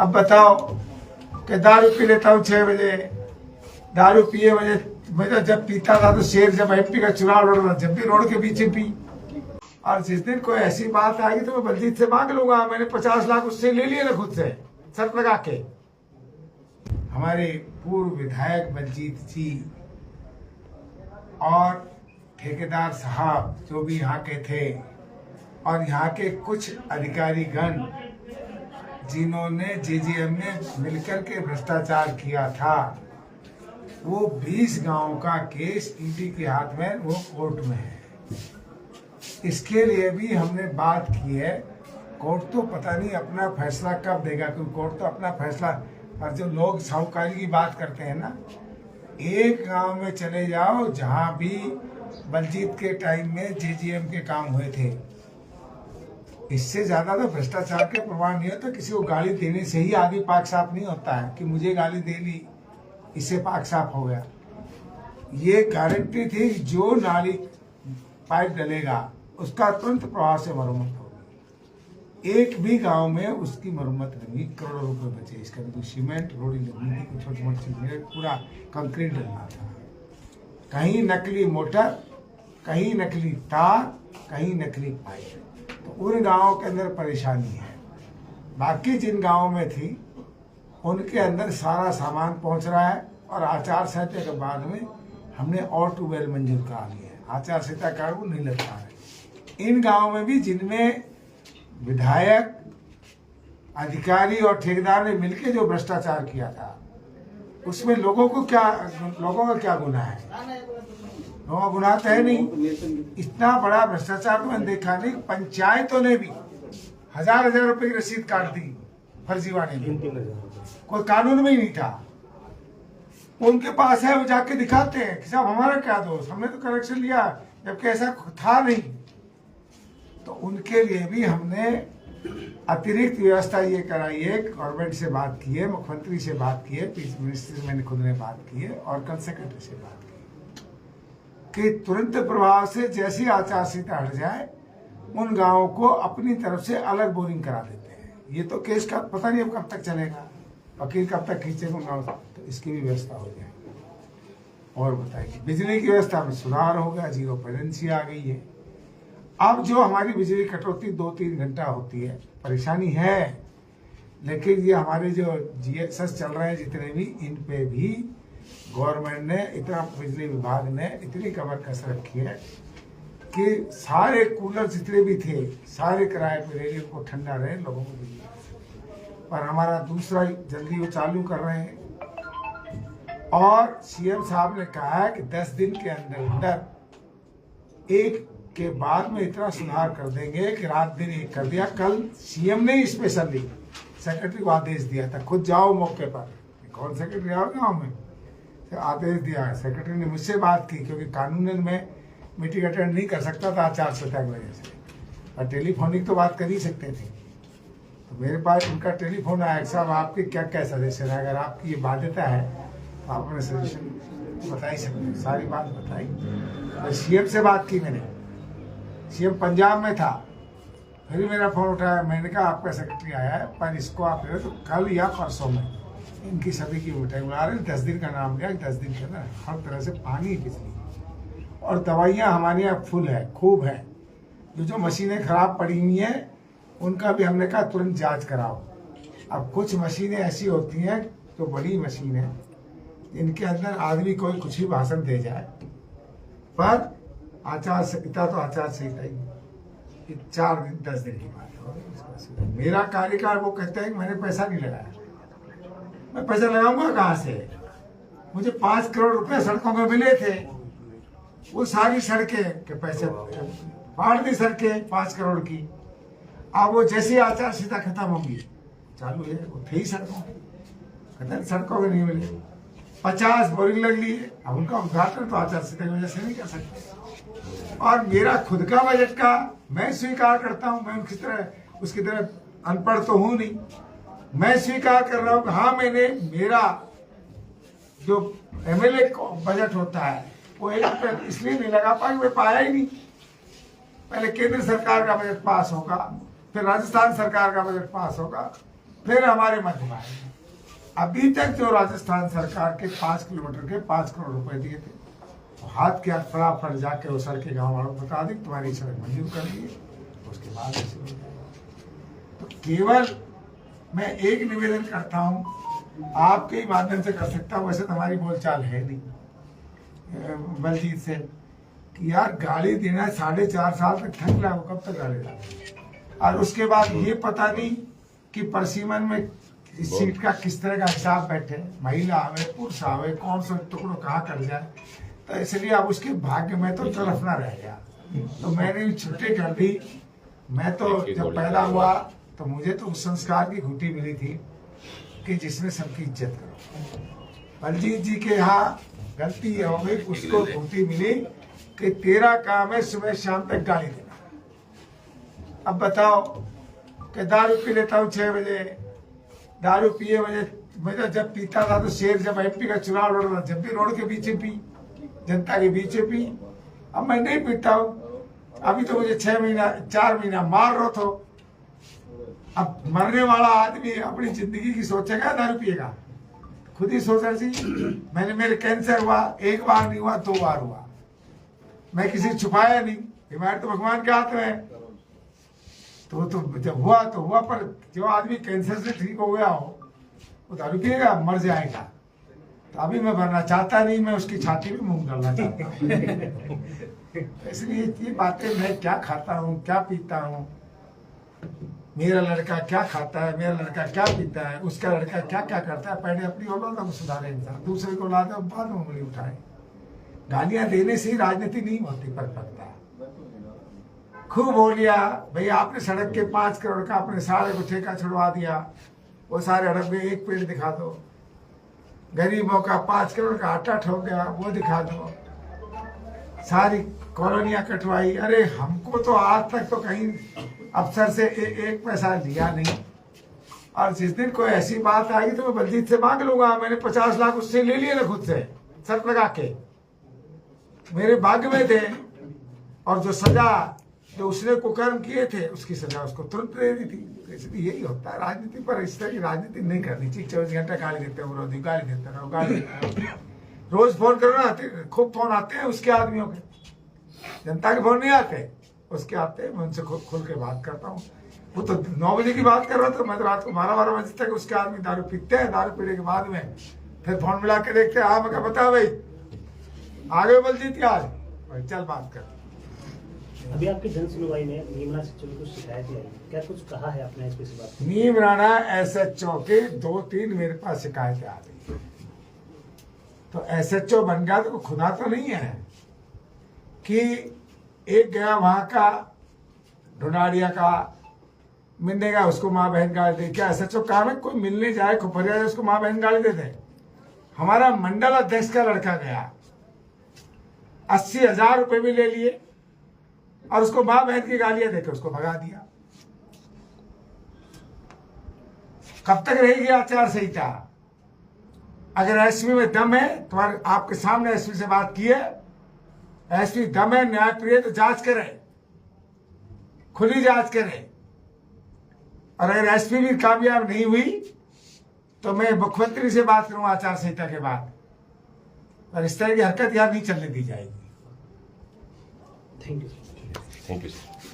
अब बताओ कि दारू पी लेता हूँ 6 बजे, दारू पिए बजे मैं तो जब पीता था तो शेर जब एमपी का चुनाव लड़ रहा जब भी रोड के पीछे पी। और जिस दिन कोई ऐसी बात आएगी तो मैं बलजीत से मांग लूंगा। मैंने 50 लाख उससे ले लिए ना खुद से शर्त लगा के। हमारे पूर्व विधायक बलजीत जी और ठेकेदार साहब जो भी यहाँ के थे और यहाँ के कुछ अधिकारी गण जिन्होंने जेजीएम में मिलकर के भ्रष्टाचार किया था, वो 20 गांव का केस ईडी के हाथ में वो कोर्ट में है। इसके लिए भी हमने बात की है। कोर्ट तो पता नहीं अपना फैसला कब देगा, क्योंकि कोर्ट तो अपना फैसला, पर जो लोग साहूकारी की बात करते हैं ना, एक गांव में चले जाओ जहां भी बलजीत के टाइम में जेजीएम के काम हुए थे, इससे ज्यादा तो भ्रष्टाचार के प्रमाण नहीं होता। किसी को गाली देने से ही आदमी पाक साफ नहीं होता है कि मुझे गाली दे ली इससे पाक साफ हो गया। ये गारंटी थी जो नाली पाइप डलेगा उसका तुरंत प्रभाव से मरम्मत होगी। एक भी गांव में उसकी मरम्मत नहीं हुई। करोड़ों रुपए बचे। इसका भी सीमेंट रोड़ी लगनी थी, कुछ छोटी मोटी चीजें, पूरा कंक्रीट डलना था। कहीं नकली मोटर, कहीं नकली तार, कहीं नकली पाइप। तो उन गांवों के अंदर परेशानी है। बाकी जिन गांवों में थी उनके अंदर सारा सामान पहुंच रहा है। और आचार संहिता के बाद में हमने और ट्यूबवेल मंजूर करा लिए हैं। आचार संहिता कार्ड नहीं लगता है। इन गांवों में भी जिनमें विधायक, अधिकारी और ठेकेदार ने मिलकर जो भ्रष्टाचार किया था, उसमें लोगों का क्या गुनाह है? लोगों का गुनाह तो है नहीं। इतना बड़ा भ्रष्टाचार तो मैंने देखा नहीं। पंचायतों ने भी हजार रुपए की रसीद काट दी फर्जीवाड़े में। कोई कानून में ही नहीं था। उनके पास है, वो जाके दिखाते हैं कि साहब हमारा क्या दोष, हमने तो करेक्शन लिया, जबकि ऐसा था नहीं। तो उनके लिए भी हमने अतिरिक्त व्यवस्था ये कराई है। गवर्नमेंट से बात की है, मुख्यमंत्री से बात की है, पीस मिनिस्टर मैंने खुद ने बात की है और कल सेक्रेटरी से बात की कि तुरंत प्रभाव से जैसी आचार संहिता हट जाए उन गांवों को अपनी तरफ से अलग बोरिंग करा देते हैं। ये तो केस का पता नहीं अब कब तक चलेगा, वकील कब तक खींचेगा, तो इसकी भी व्यवस्था हो जाएगी। और बताइए, बिजली की व्यवस्था में सुधार हो गया, जीरो पेडेंसी आ गई है। अब जो हमारी बिजली कटौती 2-3 घंटा होती है, परेशानी है, लेकिन ये हमारे जो जीएसएस चल रहे हैं जितने भी, इन पे भी गवर्नमेंट ने इतना, बिजली विभाग ने इतनी कमर कस रखी है कि सारे कूलर जितने भी थे सारे किराए पे ले, उनको ठंडा रहे, लोगों को बिजली। पर हमारा दूसरा जल्दी वो चालू कर रहे हैं। और सीएम साहब ने कहा है कि 10 दिन के अंदर अंदर एक के बाद में इतना सुधार कर देंगे कि रात दिन एक कर दिया। कल सीएम ने स्पेशली सेक्रेटरी को आदेश दिया था, खुद जाओ मौके पर। कौन सेक्रेटरी आओ गाँव में, तो आदेश दिया है। सेक्रेटरी ने मुझसे बात की क्योंकि कानूनन में मीटिंग अटेंड नहीं कर सकता था आचार संहिता की वजह से, और टेलीफोनिक तो बात कर ही सकते थे। तो मेरे पास उनका टेलीफोन आया, साहब आपके क्या क्या सजेशन है, अगर आपकी ये बाध्यता है तो आप अपने सजेशन बता ही सकते हैं। सारी बात बताई। तो सीएम से बात की मैंने, सीएम पंजाब में था, फिर मेरा फोन उठाया। मैंने कहा आपका सेक्रेटरी आया है, पर इसको आप तो कल या परसों में इनकी सभी की मिठाई बना रहे। 10 दिन का नाम लिया, 10 दिन के अंदर हर तरह से पानी, बिजली और दवाइयाँ हमारे यहाँ फुल है, खूब है। जो मशीनें खराब पड़ी हुई हैं उनका भी हमने कहा तुरंत जांच कराओ। अब कुछ मशीनें ऐसी होती हैं जो बड़ी मशीन है, इनके अंदर आदमी कोई कुछ ही भाषण दे जाए, पर आचार संहिता तो आचार संहिता ही। 4 दिन 10 दिन की बात है। मेरा कार्यकाल, वो कहते हैं कि मैंने पैसा नहीं लगाया। मैं पैसा लगाऊंगा कहाँ से? मुझे 5 करोड़ रुपए सड़कों में मिले थे, वो सारी सड़कें के पैसे बाढ़ दी, सड़कें 5 करोड़ की। अब वो जैसी आचार संहिता खत्म होगी चालू है, वो थे ही सड़कों में नहीं मिले। 50 बोरिंग लग लिए, अब उनका उद्घाटन तो आचार संहिता की वजह से नहीं कर सकते। और मेरा खुद का बजट का मैं स्वीकार करता हूं, मैं उसकी तरह अनपढ़ तो हूं नहीं। मैं स्वीकार कर रहा हूं कि हाँ, मैंने, मेरा जो एमएलए बजट होता है वो 1 रुपया इसलिए नहीं लगा पाया, मैं पाया ही नहीं। पहले केंद्र सरकार का बजट पास होगा, फिर राजस्थान सरकार का बजट पास होगा, फिर हमारे मध्य में आए। अभी तक जो राजस्थान सरकार के 5 किलोमीटर के 5 करोड़ रुपए दिए थे, तो हाथ के हाथ फटाफट जाके उस सर के गाँव वालों को बता दी तुम्हारी सड़क मंजूर कर दी है, उसके बाद ऐसे हो जाएगा। तो केवल मैं एक निवेदन करता हूँ, आपके ही माध्यम से कर सकता हूँ, वैसे तो हमारी बोलचाल है नहीं बलजीत से, कि यार गाड़ी देना 4.5 साल तक ठंड लगा, कब तक गाड़ी देना, और उसके बाद ये पता नहीं कि परसीमन में इस सीट का किस तरह का हिसाब बैठे, महिला आवे पुरुष आवे, कौन सा टुकड़ो कहाँ कर जाए, तो इसलिए अब उसके भाग्य में तो तरफना रह गया। तो मैंने छुट्टी कर दी। मैं तो जब पैदा हुआ तो मुझे तो उस संस्कार की घुटी मिली थी कि जिसमें सबकी इज्जत करो। बलजीत जी के यहाँ गलती हो गई, उसको घुटी मिली कि तेरा काम है सुबह शाम तक गाली देना। अब बताओ कि दारू पी लेता हूँ 6 बजे, दारू पिए बजे, मैं तो जब पीता था तो शेर जब एमपी का चुनाव लड़ रहा जब भी रोड के पीछे पी, जनता के पीछे पी। अब मैं नहीं पीता हूँ, अभी तो मुझे 4 महीना मार रहा था। अब मरने वाला आदमी अपनी जिंदगी की सोचेगा दारू पिएगा? खुद ही सोचना चाहिए। मेरे कैंसर हुआ, 1 बार नहीं हुआ, 2 बार हुआ, मैं किसी छुपाया नहीं, बीमारी तो भगवान के हाथ में है। तो जब हुआ तो हुआ, पर जो आदमी कैंसर से ठीक हो गया हो वो दारू पिएगा, मर जाएगा। तो अभी मैं भरना चाहता नहीं, मैं उसकी छाती में मूंग डालना चाहता हूँ। इसलिए ये बातें, मैं क्या खाता हूँ क्या पीता हूँ, मेरा लड़का क्या खाता है, मेरा लड़का क्या पीता है, उसका लड़का क्या क्या करता है, पहले अपनी औलाद को सुधारे इंसान, दूसरे को औलाद बाद में उंगली उठाए। गालियां देने से ही राजनीति नहीं होती, पर पकता खूब हो लिया भाई, आपने सड़क के 5 करोड़ का अपने सारे को ठेका छुड़वा दिया, वो सारे अड़ब में एक पेड़ दिखा दो। गरीबों का 5 करोड़ का आटा ठोक गया, वो दिखा दो। सारी कॉलोनियां कटवाई। अरे हमको तो आज तक तो कहीं अफसर से एक पैसा लिया नहीं, और जिस दिन कोई ऐसी बात आएगी तो मैं बलजीत से मांग लूंगा। मैंने 50 लाख उससे ले लिए ना खुद से, शर्त लगा के, मेरे भाग्य में थे। और जो सजा जो उसने कुकर्म किए थे उसकी सजा उसको तुरंत दे दी थी। इसलिए यही होता है राजनीति, पर इस तरह की राजनीति नहीं करनी चाहिए। 24 घंटा गाली देते हो, विरोधी गाली देते रहो, गाली देते रहो। रोज फोन करो ना, खूब फोन आते हैं उसके आदमियों के, जनता के फोन नहीं आते, उसके आते हैं। मैं उनसे खुल के बात करता हूँ। वो तो 9 बजे की बात कर रहा था, मैं तो रात को 12 बजे तक उसके आदमी दारू पीते हैं। दारू पीने के बाद में फिर फोन मिला के देखते हैं, हाँ मैं क्या बता भाई आगे बलजीत आज भाई चल बात कर। अभी आपकी जन सुनवाई में नीम राणा SHO को शिकायतें आई, क्या कुछ कहा है आपने एसपी से बात? नीम राणा SHO के 2-3 मेरे पास शिकायतें आ गई। तो SHO बन गया तो खुदा तो नहीं है कि एक गया वहां का ढूंढाड़िया का मिलने गया, उसको माँ बहन गाली दे। क्या SHO काम है कोई मिलने जाए खुपरिया जाए उसको माँ बहन गाली दे दे? हमारा मंडल अध्यक्ष का लड़का गया, 80,000 रुपए भी ले लिए और उसको माँ बहन की गालियां देकर उसको भगा दिया। कब तक रहेगी आचार संहिता? अगर एसपी में दम है, तुम्हारे आपके सामने एसपी से बात की है, एसपी दम है न्यायप्रिय तो जांच करे, खुली जांच करे। और अगर एसपी भी कामयाब नहीं हुई तो मैं मुख्यमंत्री से बात करूंगा आचार संहिता के बाद, और इस तरह की हरकत यार नहीं चलने दी जाएगी। Thank you. Thank you, sir.